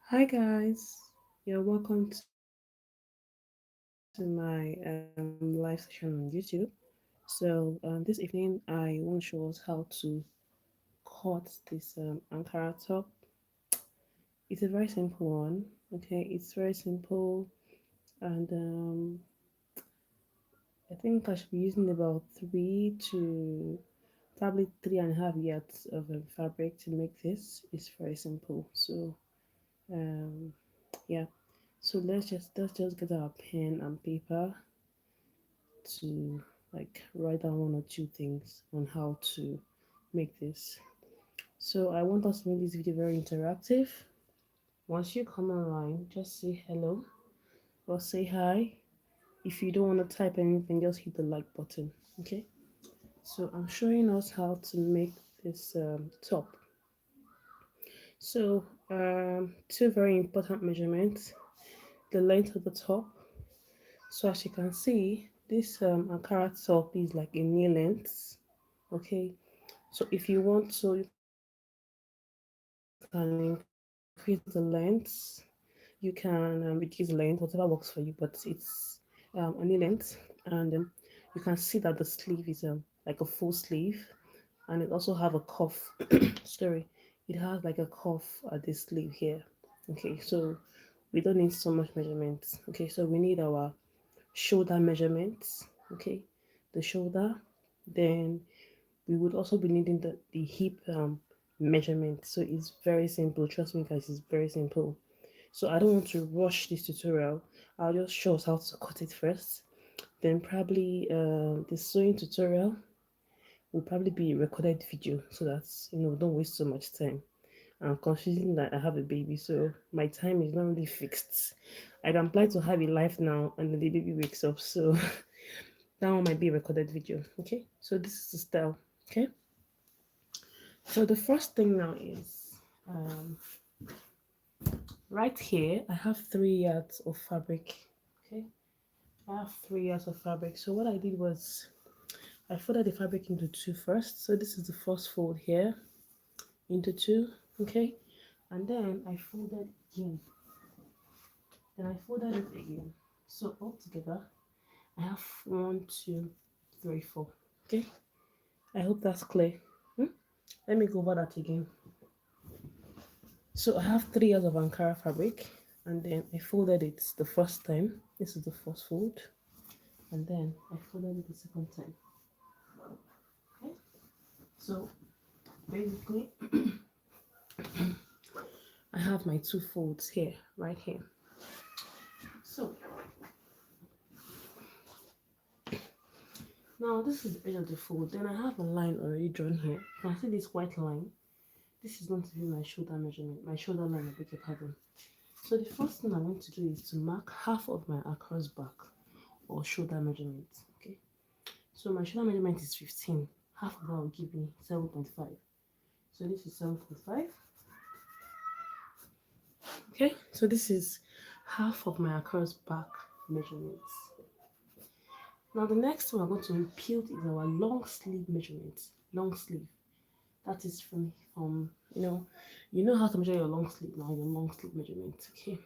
Hi guys, you're welcome to my live session on YouTube. So this evening I want to show us how to cut this Ankara top. It's a very simple one. Okay, it's very simple, and I think I should be using about 3 to probably 3.5 yards of fabric to make this. It's very simple. So um, yeah. So let's just get our pen and paper to like write down one or two things on how to make this. So I want us to make this video very interactive. Once you come online, just say hello or say hi. If you don't want to type anything, just hit the like button. Okay. So I'm showing us how to make this top. So two very important measurements: the length of the top. So as you can see, this Ankara top is like a knee length. Okay, so if you want to, you can increase the length. You can reduce the length, whatever works for you. But it's a knee length, and you can see that the sleeve is like a full sleeve, and it also have a cuff. Sorry, it has like a cuff at the sleeve here. Okay, so we don't need so much measurements. Okay, so we need our shoulder measurements. Okay, the shoulder. Then we would also be needing the hip measurement. So it's very simple. Trust me, guys, it's very simple. So I don't want to rush this tutorial. I'll just show us how to cut it first. Then probably the sewing tutorial will probably be a recorded video so that don't waste so much time. I'm considering that I have a baby, so my time is not really fixed. I can plan to have a life now and then the baby wakes up, so that one might be a recorded video. Okay, so this is the style. Okay, so the first thing now is right here I have 3 yards of fabric. Okay, I have 3 yards of fabric. So what I did was I folded the fabric into two first. So this is the first fold here into two. Okay, and then I folded again. Then I folded it again. So altogether I have one, two, three, four. Okay, I hope that's clear. Hmm? Let me go over that again. So I have 3 yards of Ankara fabric, and then I folded it the first time. This is the first fold, and then I folded it the second time. Okay, so basically I have my two folds here, right here. So now this is the edge of the fold. Then I have a line already drawn here. You can see this white line. This is going to be my shoulder measurement, my shoulder line, I beg your pardon. So the first thing I want to do is to mark half of my across back or shoulder measurement. Okay, so my shoulder measurement is 15. Half of that will give me 7.5. So this is 7.5. Okay, so this is half of my across back measurements. Now the next one we're going to impute is our long sleeve measurement. Long sleeve. That is from you know how to measure your long sleeve now, your long sleeve measurement. Okay.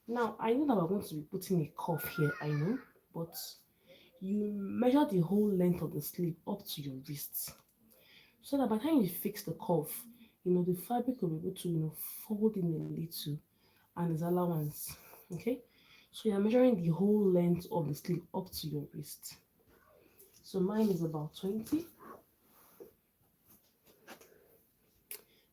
Now I know that we're going to be putting a cuff here, I know, but you measure the whole length of the sleeve up to your wrists. So that by the time you fix the cuff, the fabric will be able to, fold in a little and there's allowance. Okay? So you're measuring the whole length of the sleeve up to your wrist. So mine is about 20.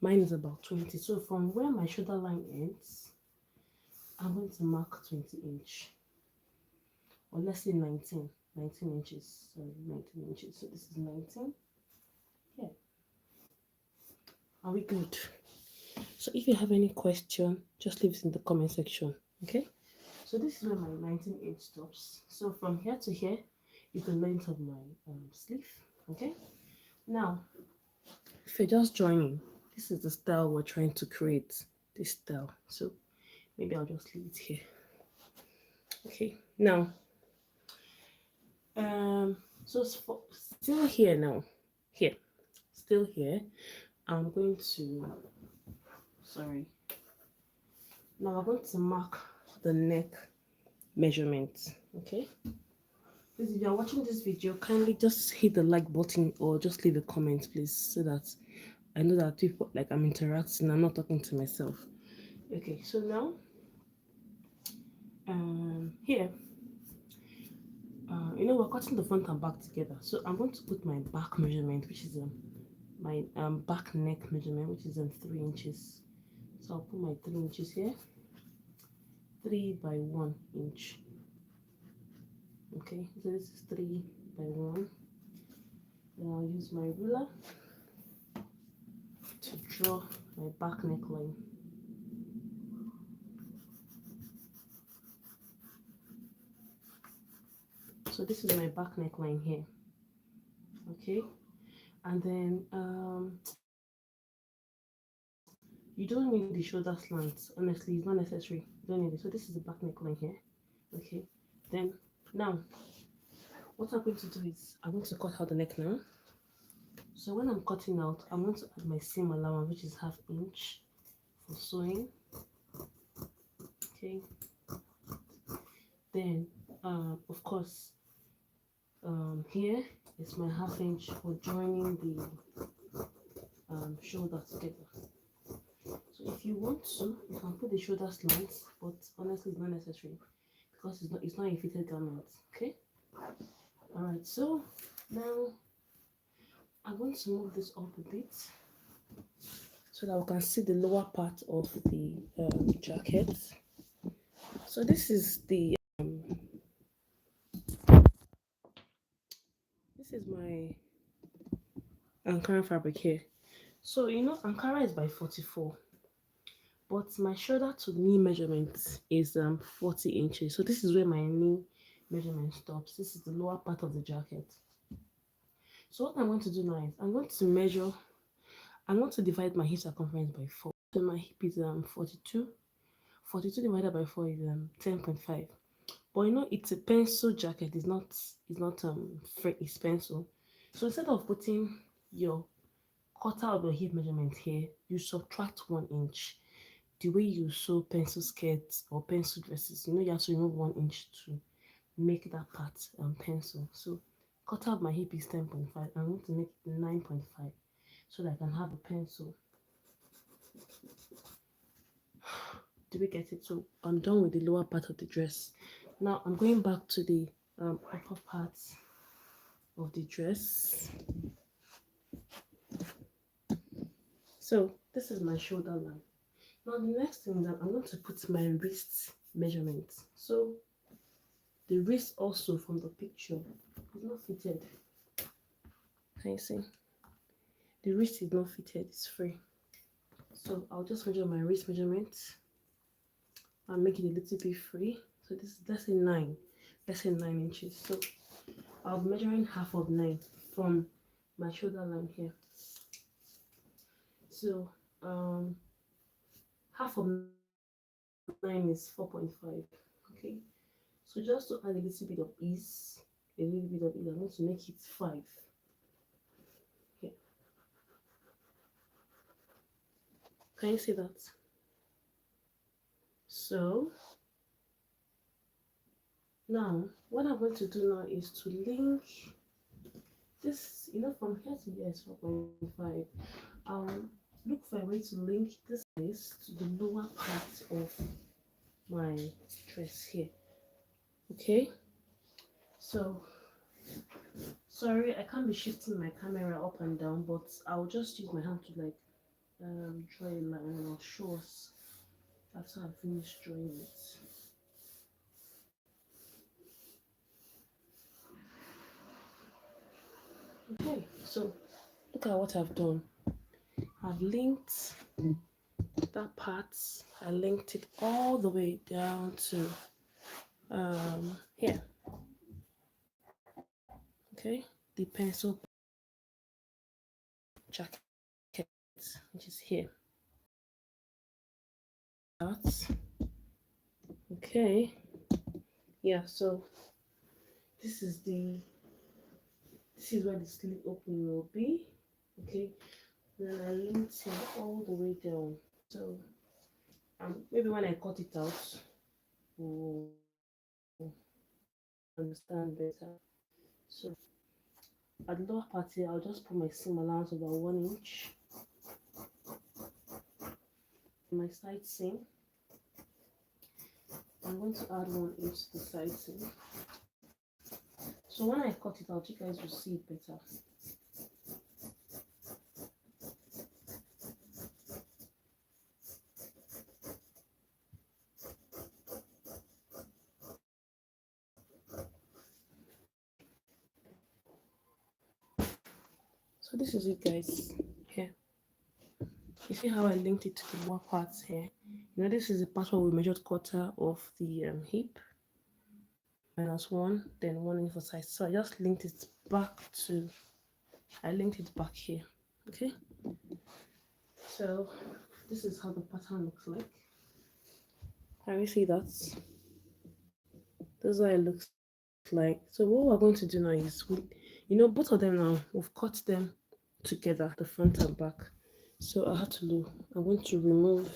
Mine is about 20. So from where my shoulder line ends, I'm going to mark 20 inch. Or let's say 19. 19 inches. Sorry, 19 inches. So this is 19. Yeah. Are we good? So if you have any question, just leave it in the comment section. Okay? So this is where my 19 inch stops. So from here to here is the length of my sleeve. Okay? Now, if you're just joining, this is the style we're trying to create. This style. So maybe I'll just leave it here. Okay. Now, so still here now. Here. Still here. I'm going to sorry. Now we're going to mark the neck measurement. Okay, please, if you are watching this video, kindly just hit the like button or just leave a comment, please, so that I know that people, like, I'm interacting, I'm not talking to myself. Okay, so now here, we're cutting the front and back together, so I'm going to put my back measurement, which is my back neck measurement, which is 3 inches. So I'll put my 3 inches here, 3 by 1 inch. Okay, so this is 3 by 1. Then I'll use my ruler to draw my back neckline. So this is my back neckline here. Okay, and then you don't need the shoulder slants. Honestly, it's not necessary. You don't need it. So this is the back neckline here. Okay, then now what I'm going to do is I'm going to cut out the neck now. So when I'm cutting out, I'm going to add my seam allowance, which is 1/2 inch for sewing. Okay, then of course, here is my 1/2 inch for joining the shoulder together. So if you want to, you can put the shoulder slants, but honestly, it's not necessary because it's not a fitted garment. Okay. All right. So now I'm going to move this up a bit so that we can see the lower part of the jacket. So this is my Ankara fabric here. So Ankara is by 44, but my shoulder to knee measurement is 40 inches. So this is where my knee measurement stops. This is the lower part of the jacket. So what I'm going to do now is I'm going to divide my hip circumference by 4. So my hip is 42. 42 divided by 4 is 10.5. But it's a pencil jacket. It's pencil. So instead of putting your quarter of your hip measurement here, you subtract 1 inch. The way you sew pencil skirts or pencil dresses, you have to remove 1 inch to make that part pencil. So quarter of my hip is 10.5. I'm going to make it 9.5 so that I can have a pencil. Do we get it? So I'm done with the lower part of the dress. Now I'm going back to the upper part of the dress. So this is my shoulder line. Now the next thing that I'm going to put my wrist measurement. So the wrist also from the picture is not fitted. Can you see? The wrist is not fitted, it's free. So I'll just measure my wrist measurement and make it a little bit free. So this is, let's say 9 inches. So I'll be measuring 1/2 of 9 from my shoulder line here. So 1/2 of 9 is 4.5. Okay, so just to add a little bit of ease, I'm going to make it 5. Okay, can you see that? So now what I'm going to do now is to link this, from here to here is 4.5. I'll look for a way to link this place to the lower part of my dress here. Okay, so sorry, I can't be shifting my camera up and down, but I'll just use my hand to draw a line, and I'll show us after I finish drawing it. Okay, so look at what I've done. I've linked that part. I linked it all the way down to here. Okay, the pencil jacket, which is here. Okay, yeah. So this is where the slit opening will be. Okay, then I linked it all the way down. So Maybe when I cut it out, we'll understand better. So at the lower part here, I'll just put my seam allowance about 1 inch in my side seam. I'm going to add 1 inch to the side seam. So when I cut it out, you guys will see it better. So this is it, guys. Here, you see how I linked it to the lower parts here. You know, this is the part where we measured quarter of the hip, -1, then 1 inch for size. So I just linked it back to. I linked it back here. Okay. So this is how the pattern looks like. Can you see that? This is what it looks like. So what we're going to do now is, both of them now, we've cut them together, the front and back. So I have to do, I'm going to remove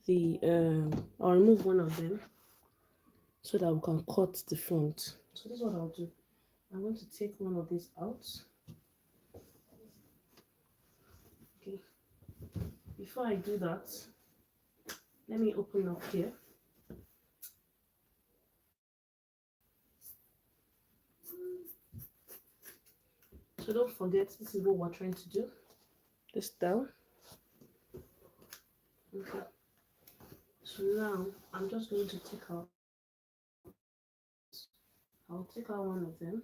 I'll remove one of them so that we can cut the front. So this is what I'll do. I'm going to take one of these out. Okay. Before I do that, let me open up here. So don't forget, this is what we're trying to do. This down. Okay. So now I'm just going to take out. I'll take out one of them.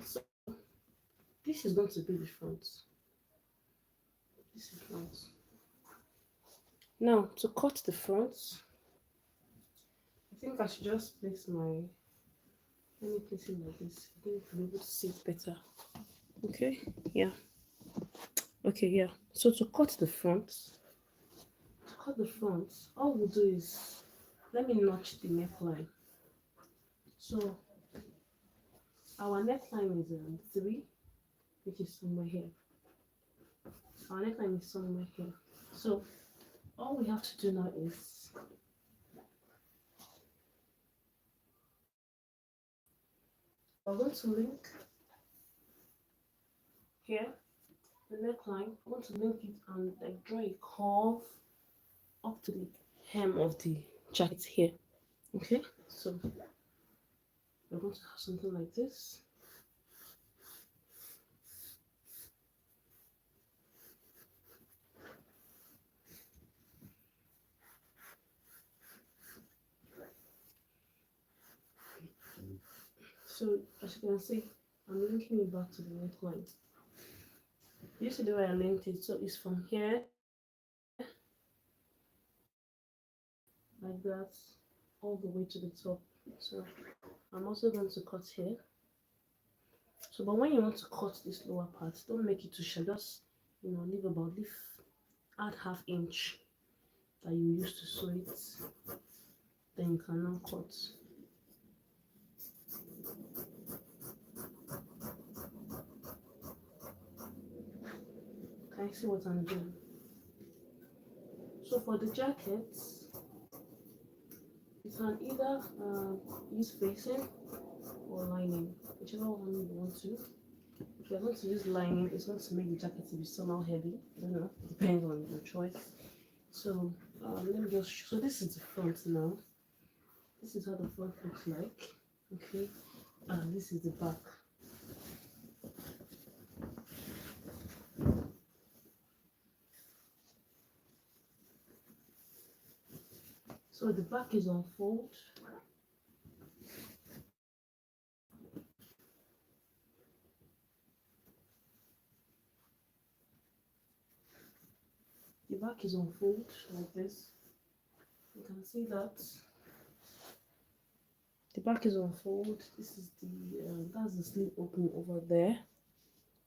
So this is going to be the front. This is front. Now to cut the front, I think I should just place my. Let me place it like this. I think I'll be able to see it better. Okay. Yeah. Okay. Yeah. So to cut the front, all we'll do is let me notch the neckline. So our neckline is 3, which is somewhere here. Our neckline is somewhere here. So all we have to do now is we're going to link here the neckline. I'm going to link it and like draw a curve up to the hem of the jacket here. Okay, so we're going to have something like this. So as you can see, I'm linking it back to the neckline. You see the way I linked it, so it's from here like that all the way to the top. So I'm also going to cut here. So but when you want to cut this lower part, don't make it too sharp. Just leave add ½ inch that you used to sew it, then you can now cut. Can you see what I'm doing? So for the jacket, you can either use facing or lining, whichever one you want to. If you're going to use lining, it's going to make the jacket to be somehow heavy. I don't know, depends on your choice. So let me just. So this is the front now. This is how the front looks like. Okay, and this is the back. So the back is on fold. The back is on fold like this. You can see that. The back is on fold. This is that's the sleeve opening over there,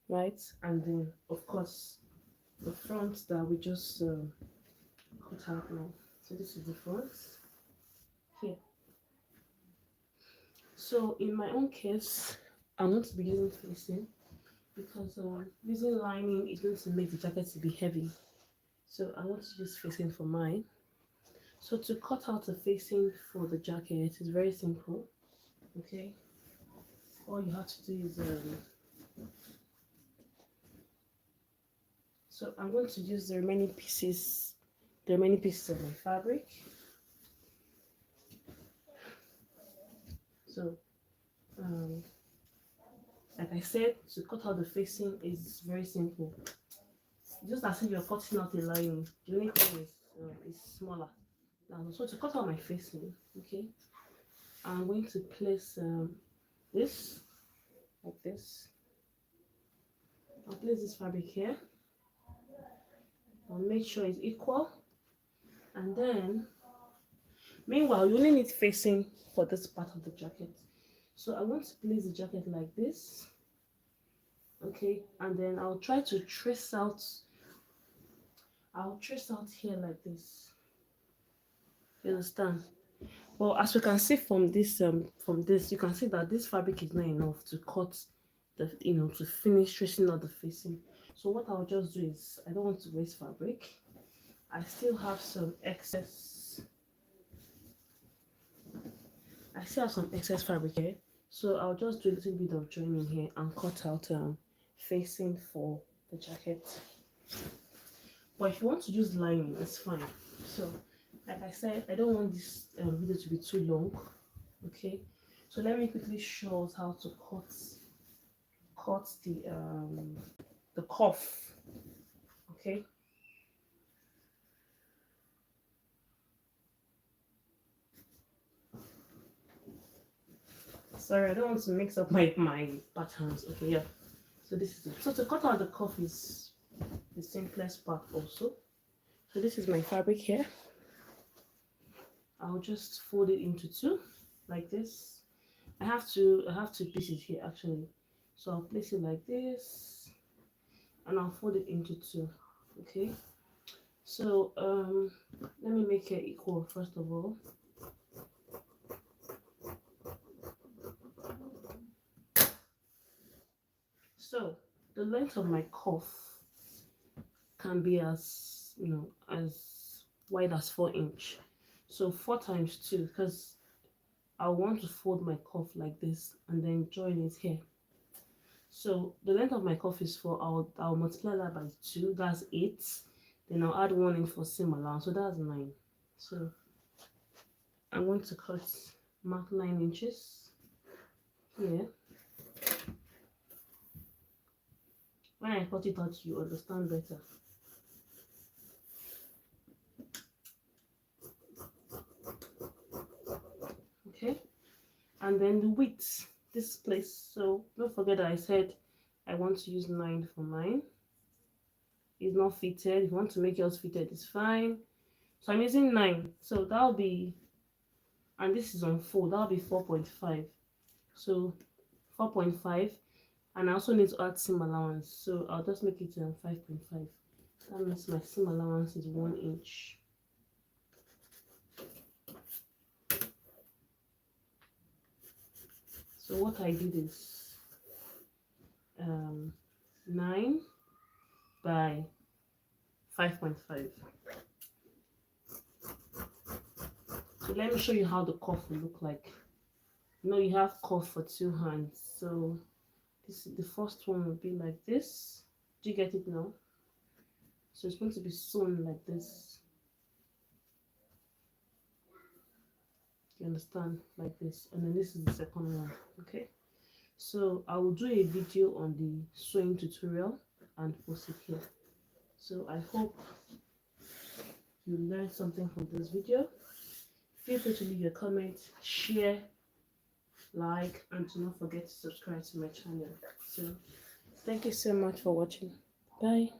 right? And then of course the front that we just cut out now. So this is the front here. So in my own case, I'm going to be using facing because using lining is going to make the jacket to be heavy. So I want to use facing for mine. So to cut out the facing for the jacket is very simple. Okay, all you have to do is so I'm going to use the remaining pieces of my fabric. So like I said, to cut out the facing is very simple. Just as if you're cutting out a lining. The only thing is smaller. Now, so to cut out my facing, okay, I'm going to place this like this. I'll place this fabric here. I'll make sure it's equal, and then meanwhile you only need facing for this part of the jacket. So I want to place the jacket like this, okay, and then I'll try to trace out. I'll trace out here like this. You understand? Well, as you can see from this, you can see that this fabric is not enough to cut the, to finish tracing out the facing. So what I'll just do is, I don't want to waste fabric. I still have some excess. I still have some excess fabric here, so I'll just do a little bit of joining here and cut out facing for the jacket. But if you want to use lining, it's fine. So like I said, I don't want this video to be too long. Okay, so let me quickly show us how to cut the cuff. Okay, sorry, I don't want to mix up my patterns. Okay, yeah, so this is it. So to cut out the cuff is the simplest part also. So this is my fabric here. I'll just fold it into two like this. I have two pieces here actually, so I'll place it like this and I'll fold it into two. Okay, so let me make it equal first of all. So the length of my cuff can be as as wide as 4 inch. So 4 times 2, because I want to fold my cuff like this and then join it here. So the length of my cuff is 4. I'll multiply that by 2. That's 8. Then I'll add 1 inch for seam allowance. So that's 9. So I'm going to mark 9 inches here. When I cut it out, you understand better. Okay, and then the width, this place. So don't forget that I said I want to use 9 for mine. It's not fitted. If you want to make yours fitted, it's fine. So I'm using 9. So that'll be, and this is on 4. That'll be 4.5. So 4.5. And I also need to add seam allowance, so I'll just make it 5.5. That means my seam allowance is 1 inch. So what I did is 9 by 5.5. So let me show you how the cuff will look like. You have cuff for 2 hands, so the first one will be like this. Do you get it now? So it's going to be sewn like this. You understand? Like this. And then this is the second one. Okay, so I will do a video on the sewing tutorial and post it here. So I hope you learned something from this video. Feel free to leave your comments, share, like, and do not forget to subscribe to my channel. So thank you so much for watching. Bye.